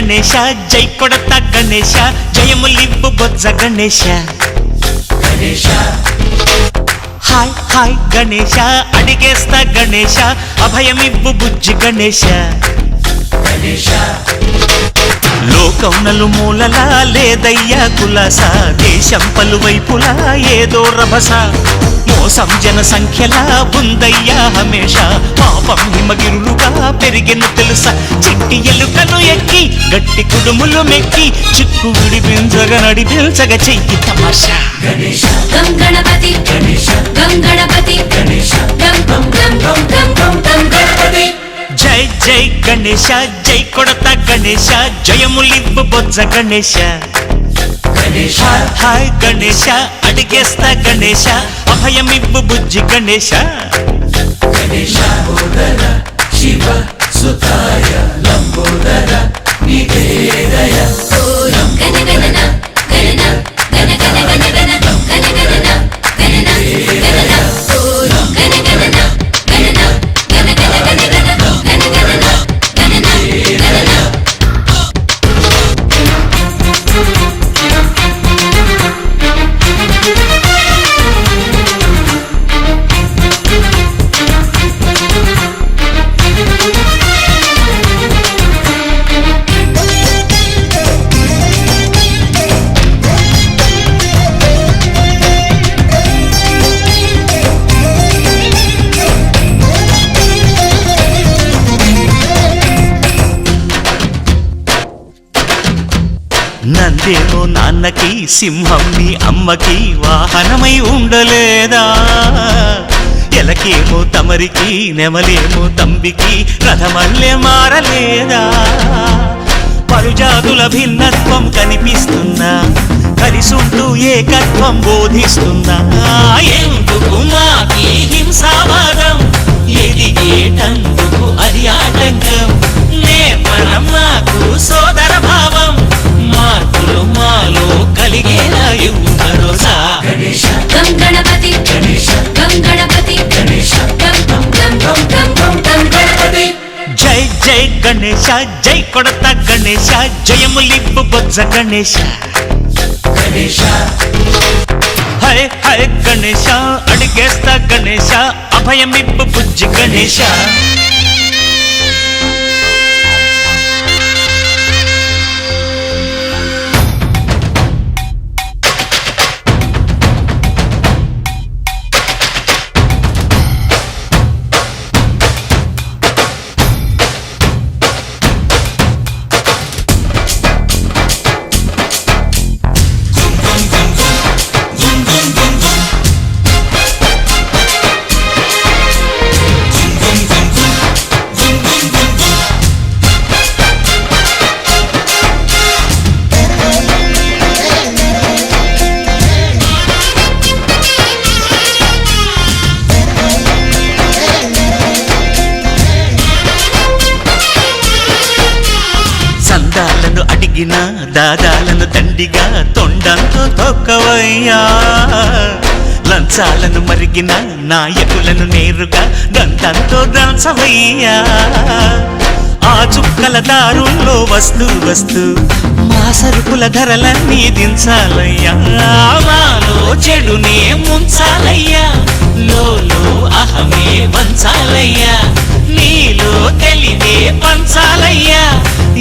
గణేశ జై కొడత గణేశ జయములివ్వు బొజ్జ Ganesha hi hi Ganesha అడిగేస్తా Ganesha అభయమివ్వు బుజ్జి గణేశ లోకం నలుమూలలా లేదయ్యా కులాస దేశం పలువైపులా ఏదో రభస మోసం జన సంఖ్యలా ఉందయ్యా హమేష పాపం హిమగిరులుగా పెరిగెను తెలుసా చిట్టి ఎలుకను ఎక్కి గట్టి కుడుములు మెక్కి చిక్కు విడిపించగా నడిపించగా చెయ్యి తమాషా గం గణపతి గం గణపతి గం గం గం గం గం గం గం గణపతి జై జై గణేశ జై కొడత గణేశ జయములివ్వు బొజ్జ గణేశ హాయ్ గణేశ అడిగేస్తా గణేశ అభయమివ్వు బుజ్జి గణేశ శివ సుతాయ లంబోదర నివేదయ ఓం గణ గణన గణన గణ గణ గణ గణ గణ గణన గణన గణన ఓం గణ గణన గణన గణ గణ గణ గణ గణ గణన గణన గణన నందేమో నాన్నకి సింహం నీ అమ్మకి వాహనమై ఉండలేదా ఎలకేమో తమరికి నెమలేమో తంబికి రథమల్లే మారలేదా పరుజాతుల భిన్నత్వం కనిపిస్తున్నా కలిసుంటూ ఏకత్వం బోధిస్తున్నా ఎందుకు మాకి హింసావాదం ఎదిగేటందుకు అది ఆటంకం నేపనం నాకు సోదర భావం మార్పులు మాలో కలిగేలా భరోసా గం గణపతి గం గణపతి గం గం గం గం గం గం గం గణపతి జై జై గణేశ జై కొడత గణేశ జయములివ్వు బొజ్జ గణేశ హై హై గణేశ అడిగేస్తా గణేశ అభయమివ్వు బుజ్జి గణేశ సందాలను అడిగిన దాదాలను దండిగా తొండంతో తొక్కవయ్యా లంచాలను మరిగిన నాయకులను నేరుగా దంతంతో దంచవయ్యా ఆ చుక్కల దారుల్లో వస్తూ వస్తూ మా సరుకుల ధరలన్నీ దించాలయ్యా మాలో చెడునే ముంచాలయ్యా లోలో అహమే వంచాలయ్యా నీలో తెలివే పంచాలయ్యా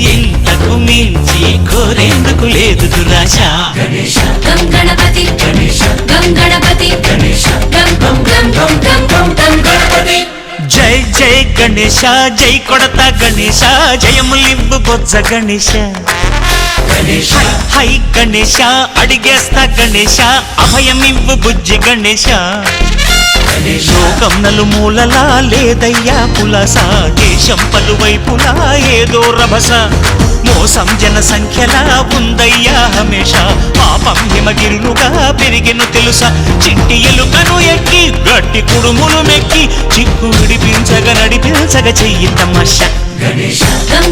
ఇంతకు మించి కోరేందుకు లేదు దురాశ గం గణపతి గం గణపతి గం గం గం గం గం గం గం గణపతి జై జై గణేశ జై కొడత గణేశ జయములివ్వు బొజ్జ గణేశ హై గణేశ అడిగేస్తా గణేశ అభయమివ్వు బుజ్జి గణేశ లోకం నలుమూలలా లేదయ్యా పులస దేశం పలువైపులా ఏదో రభస మోసం జన సంఖ్యలా ఉందయ్యా హమేష పాపం హిమగిరులుగా పెరిగెను తెలుసా చిట్టి ఎలుకను ఎక్కి గట్టి కుడుములు మెక్కి చిక్కు విడిపించగా నడిపించగా చెయ్యి తమాషా గం